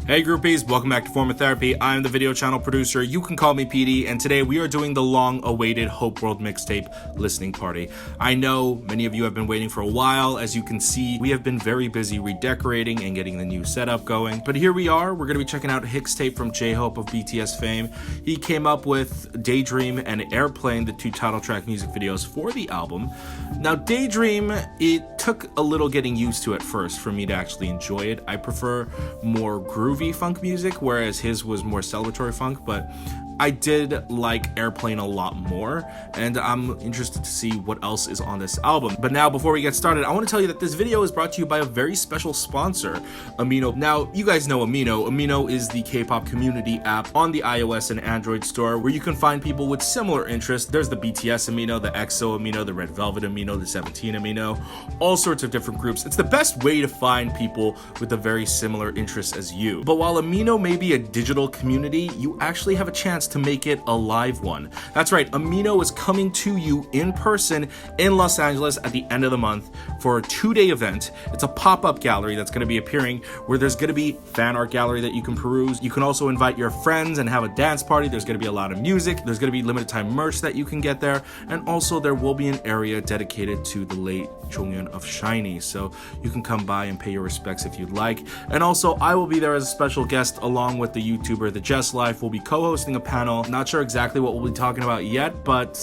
Hey groupies, welcome back to Form of Therapy. I'm the video channel producer, you can call me PD, and today we are doing the long-awaited Hopeworld mixtape listening party. I know many of you have been waiting for a while. As you can see, we have been very busy redecorating and getting the new setup going. But here we are, we're going to be checking out Mixtape from J-Hope of BTS fame. He came up with Daydream and Airplane, the two title track music videos for the album. Now Daydream, it took a little getting used to at first for me to actually enjoy it. I prefer more groovy funk music, whereas his was more celebratory funk, but I did like Airplane a lot more, and I'm interested to see what else is on this album. But now, before we get started, I want to tell you that this video is brought to you by a very special sponsor, Amino. Now, you guys know Amino. Amino is the K-pop community app on the iOS and Android store where you can find people with similar interests. There's the BTS Amino, the EXO Amino, the Red Velvet Amino, the 17 Amino, all sorts of different groups. It's the best way to find people with a very similar interests as you. But while Amino may be a digital community, you actually have a chance to make it a live one. That's right, Amino is coming to you in person in Los Angeles at the end of the month for a 2-day event. It's a pop-up gallery that's going to be appearing where there's going to be fan art gallery that you can peruse. You can also invite your friends and have a dance party. There's going to be a lot of music. There's going to be limited time merch that you can get there. And also there will be an area dedicated to the late Jonghyun of SHINee. So you can come by and pay your respects if you'd like. And also I will be there as a special guest along with the YouTuber The Jess Life. We'll be co-hosting a panel. Not sure exactly what we'll be talking about yet, but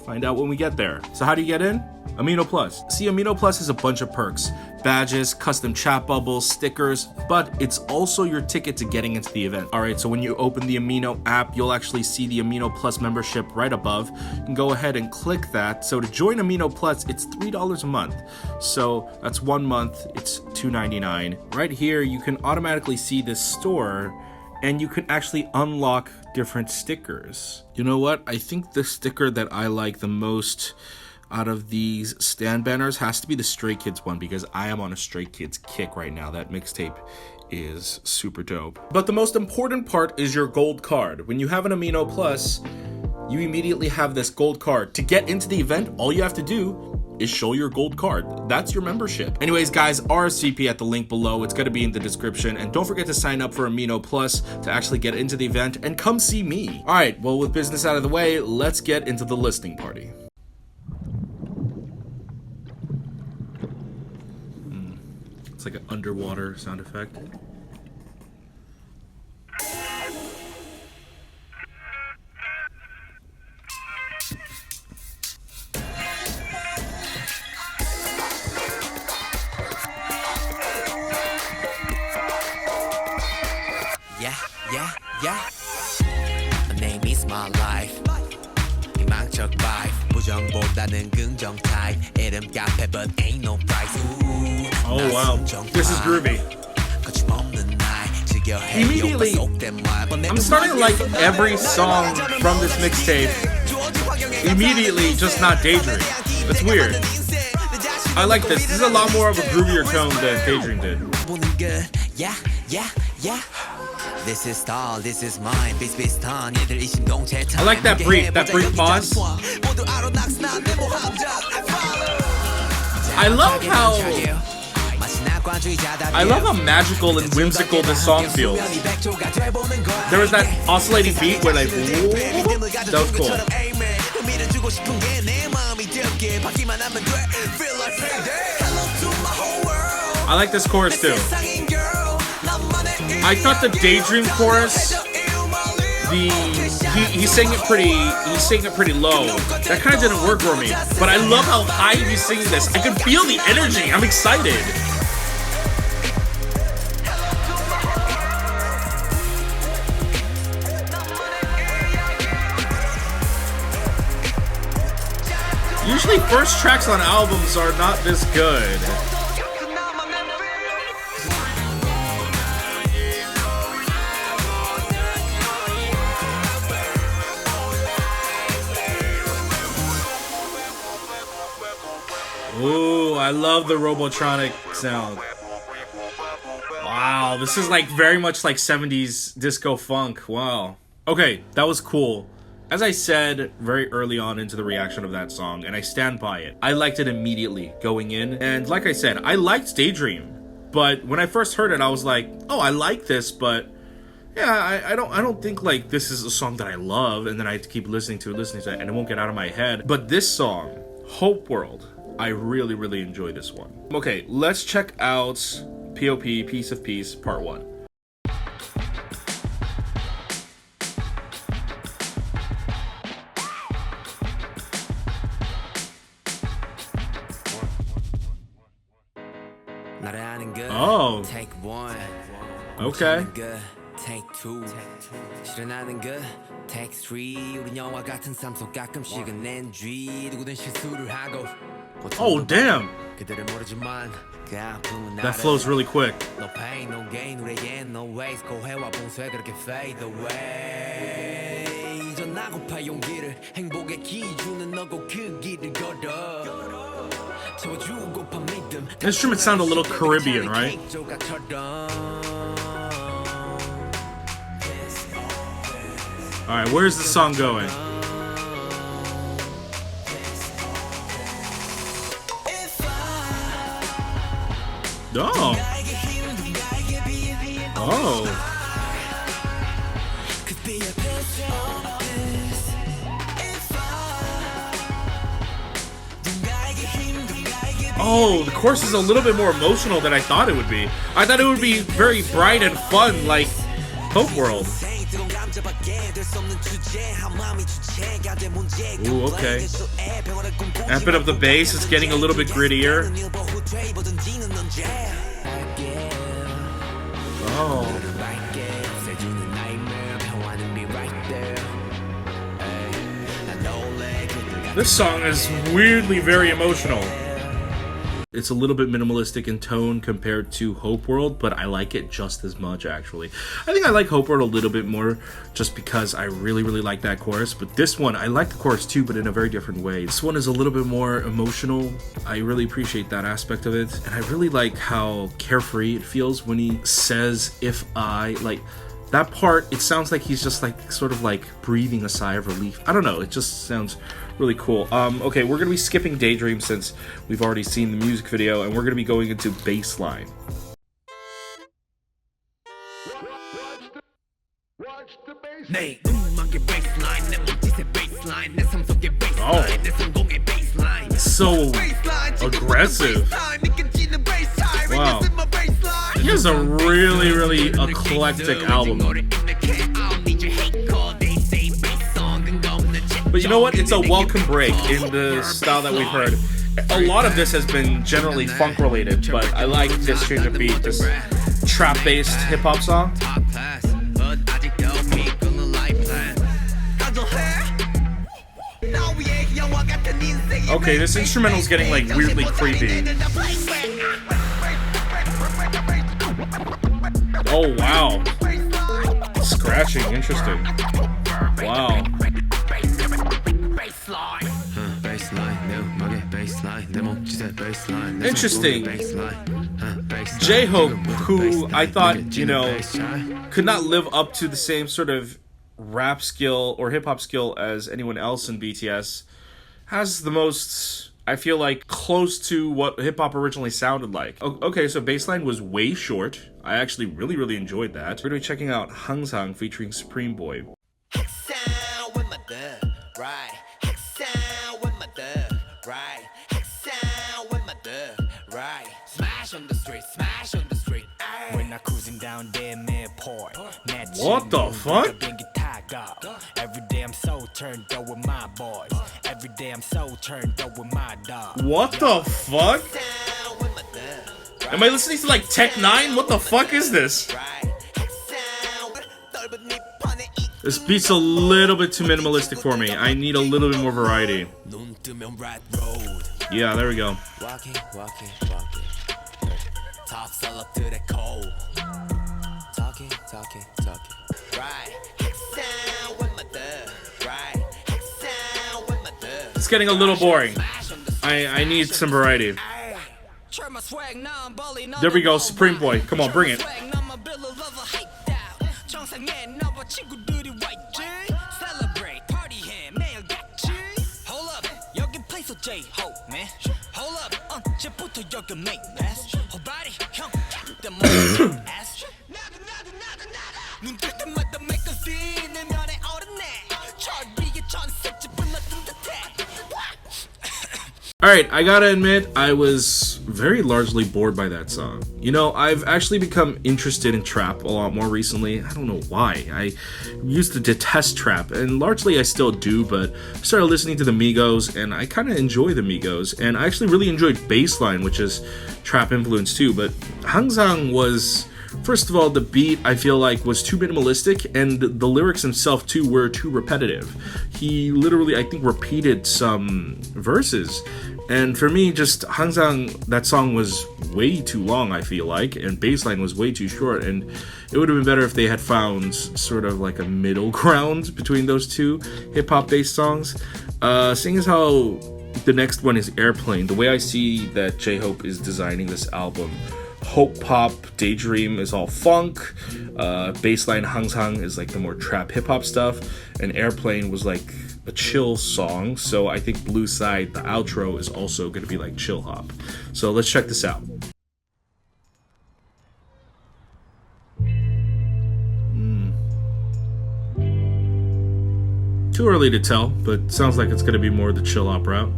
find out when we get there. So how do you get in? Amino Plus. See, Amino Plus has a bunch of perks. Badges, custom chat bubbles, stickers, but it's also your ticket to getting into the event. Alright, so when you open the Amino app, you'll actually see the Amino Plus membership right above. You can go ahead and click that. So to join Amino Plus, it's $3 a month. So that's 1 month, it's $2.99. Right here, you can automatically see this store and you can actually unlock different stickers. You know what? I think the sticker that I like the most out of these stand banners has to be the Stray Kids one, because I am on a Stray Kids kick right now. That mixtape is super dope. But the most important part is your gold card. When you have an Amino Plus, you immediately have this gold card. To get into the event, all you have to do is show your gold card. That's your membership. Anyways, guys, RSVP at the link below. It's gonna be in the description. And don't forget to sign up for Amino Plus to actually get into the event and come see me. All right, well, with business out of the way, let's get into the listening party. It's like an underwater sound effect. Yeah. My name is my life. 희망적 vibe. 부정보다는 긍정 type. 이름 카페 but ain't no price. Oh wow, this is groovy. Immediately, I'm starting to like every song from this mixtape. Immediately, just not Daydream. That's weird. I like this. This is a lot more of a groovier tone than Daydream did. Yeah. This is style, this is mine. I like that brief pause. I love how magical and whimsical this song feels. There was that oscillating beat where like, that was cool. I like this chorus too. I thought the Daydream chorus, he sang it pretty low. That kind of didn't work for me. But I love how high he's singing this. I can feel the energy. I'm excited. Usually first tracks on albums are not this good. Ooh, I love the Robotronic sound. Wow, this is like very much like 70s disco funk. Wow. Okay, that was cool. As I said very early on into the reaction of that song, and I stand by it, I liked it immediately going in. And like I said, I liked Daydream. But when I first heard it, I was like, oh, I like this, but yeah, I don't think like this is a song that I love, and then I have to keep listening to it, and it won't get out of my head. But this song, Hopeworld, I really, really enjoy this one. Okay, let's check out POP, Piece of Peace, Part 1. Oh. Take one. Okay. Take two. 실현하는 그 take three. 우린 영화 같은 삶 속 가끔씩은 NG. 누구든 실수를 하고. Oh, damn. 그들을 모르지만 그 아픔은 That flows really quick. No pain, no gain. 우리에겐 no waste. 고해와 봉쇄 그렇게 fade away. 전하고파 용기를 행복의 기준은 너고 그 길을 걸어. Instruments sound a little Caribbean, right? Alright, where's the song going? Oh. Oh. Oh, the chorus is a little bit more emotional than I thought it would be. I thought it would be very bright and fun, like Hopeworld. Ooh, okay. Amping up the bass, it's getting a little bit grittier. Oh. This song is weirdly very emotional. It's a little bit minimalistic in tone compared to Hopeworld, but I like it just as much, actually. I think I like Hopeworld a little bit more just because I really, really like that chorus. But this one, I like the chorus too, but in a very different way. This one is a little bit more emotional. I really appreciate that aspect of it. And I really like how carefree it feels when he says, if I, like, that part, it sounds like he's just like, sort of like breathing a sigh of relief. I don't know, it just sounds really cool. Okay, we're gonna be skipping Daydream since we've already seen the music video, and we're gonna be going into Bassline. Oh, it's so aggressive. Wow. He has a really, really eclectic album. But you know what? It's a welcome break in the style that we've heard. A lot of this has been generally funk related, but I like this change of beat, this trap-based hip-hop song. Okay, this instrumental is getting like weirdly creepy. Oh wow. Scratching, interesting. Wow. Interesting. J-Hope, who I thought, you know, could not live up to the same sort of rap skill or hip-hop skill as anyone else in BTS, has the most, I feel like, close to what hip-hop originally sounded like. Okay, so Bassline was way short. I actually really, really enjoyed that. We're going to be checking out Hangsang featuring Supreme Boy. What the fuck? Every day I'm so turned up with my boys. Every day I'm so turned up with my dog. What the fuck? Am I listening to like Tech 9? What the fuck is this? This beat's a little bit too minimalistic for me. I need a little bit more variety. Yeah, there we go. It's getting a little boring. I need some variety. There we go, Supreme Boy. Come on, bring it. 눈뜰 때마다 매거진 내 면에 오르네 저 위에 전색지 불러둔 듯해. Alright, I gotta admit, I was very largely bored by that song. You know, I've actually become interested in trap a lot more recently. I don't know why. I used to detest trap, and largely I still do, but I started listening to the Migos, and I kind of enjoy the Migos, and I actually really enjoyed Bassline, which is trap influence too, but Hangzang was... First of all, the beat, I feel like, was too minimalistic, and the lyrics himself, too, were too repetitive. He literally, I think, repeated some verses. And for me, just Hangzang, that song was way too long, I feel like, and Bassline was way too short, and it would have been better if they had found sort of like a middle ground between those two hip-hop based songs. Seeing as how the next one is Airplane, the way I see that J-Hope is designing this album, Hope Pop, Daydream is all funk, Bassline Hangzang is like the more trap hip-hop stuff, and Airplane was like a chill song, so I think Blue Side, the outro, is also going to be like chill hop. So let's check this out. Too early to tell, but sounds like it's going to be more the chill hop route.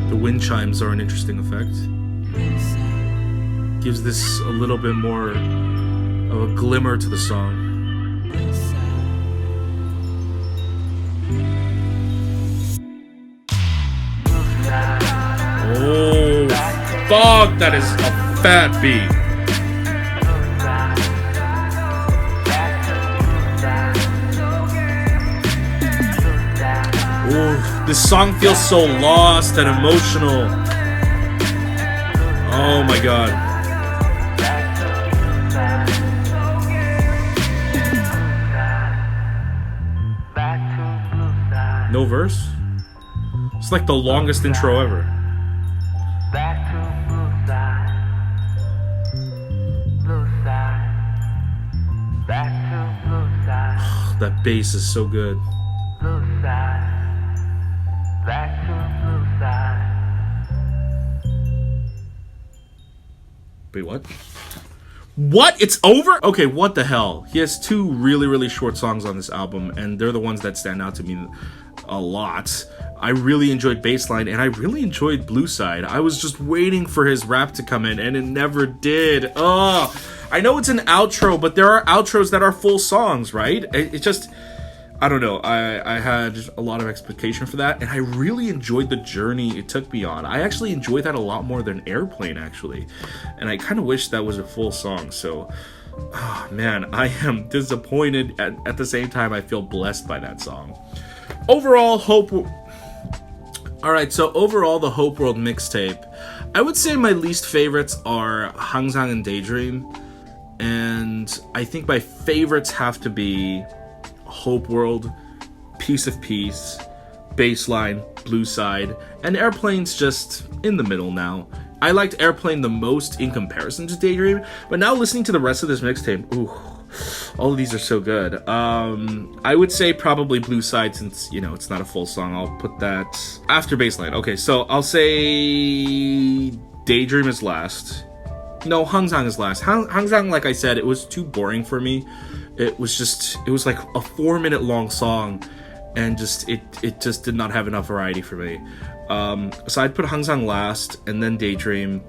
The wind chimes are an interesting effect. Gives this a little bit more of a glimmer to the song. Oh, fuck, that is a fat beat. Ooh, this song feels so lost and emotional. Oh my god. No verse? It's like the longest intro ever. That bass is so good. Wait, what? What? It's over? Okay, what the hell? He has two really, really short songs on this album, and they're the ones that stand out to me a lot. I really enjoyed Bassline, and I really enjoyed Blue Side. I was just waiting for his rap to come in, and it never did. Ugh. I know it's an outro, but there are outros that are full songs, right? It just... I don't know, I had a lot of expectation for that, and I really enjoyed the journey it took me on. I actually enjoyed that a lot more than Airplane, actually, and I kind of wish that was a full song, so, oh, man, I am disappointed. At the same time, I feel blessed by that song. Overall, Alright, so overall, the Hopeworld mixtape, I would say my least favorites are Hangzang and Daydream, and I think my favorites have to be Hopeworld, Piece of Peace, Bassline, Blue Side, and Airplane's just in the middle now. I liked Airplane the most in comparison to Daydream, but now listening to the rest of this mixtape, ooh, all of these are so good. I would say probably Blue Side, since, you know, it's not a full song. I'll put that after Bassline. Okay, so I'll say Daydream is last. No, Hangzang is last. Hangzang, like I said, it was too boring for me. It was like a 4-minute long song, and it just did not have enough variety for me. So I'd put Hangzang last, and then Daydream,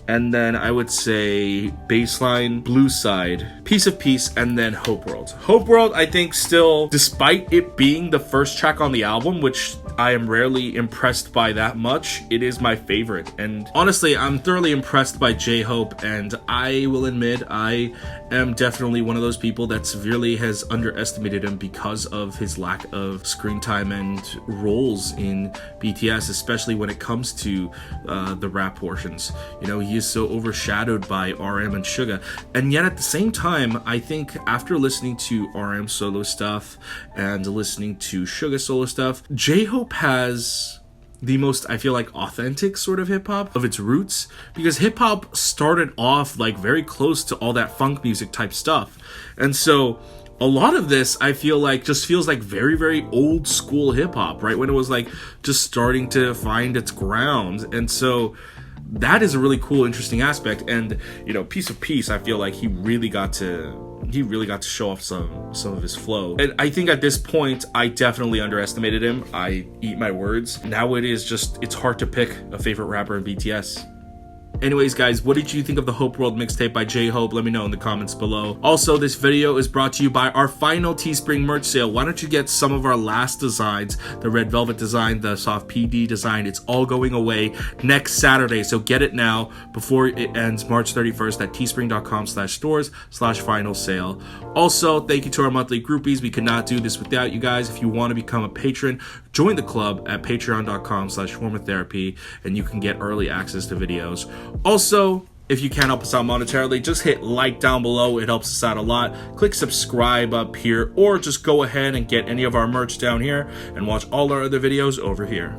and then I would say Bassline, Blue Side, Piece of Peace, and then Hopeworld. Hopeworld, I think, still, despite it being the first track on the album, which I am rarely impressed by that much, it is my favorite. And honestly, I'm thoroughly impressed by J-Hope, and I will admit I am definitely one of those people that severely has underestimated him because of his lack of screen time and roles in BTS, especially when it comes to the rap portions. You know, he is so overshadowed by RM and Suga, and yet at the same time, I think after listening to RM solo stuff and listening to Suga solo stuff, J-Hope has the most, I feel like, authentic sort of hip-hop of its roots, because hip-hop started off like very close to all that funk music type stuff. And so a lot of this, I feel like, just feels like very, very old school hip-hop, right? When it was like just starting to find its ground. And so that is a really cool, interesting aspect. And, you know, Piece of Peace, I feel like he really got to show off some of his flow. And I think at this point, I definitely underestimated him. I eat my words. Now it's hard to pick a favorite rapper in BTS. Anyways, guys, what did you think of the Hopeworld mixtape by J-Hope? Let me know in the comments below. Also, this video is brought to you by our final Teespring merch sale. Why don't you get some of our last designs, the red velvet design, the soft PD design. It's all going away next Saturday, so get it now before it ends March 31st at teespring.com/stores/final sale. Also, thank you to our monthly groupies. We could not do this without you guys. If you want to become a patron, join the club at patreon.com/shawarmatherapy, and you can get early access to videos. Also, if you can't help us out monetarily, just hit like down below. It helps us out a lot. Click subscribe up here, or just go ahead and get any of our merch down here and watch all our other videos over here.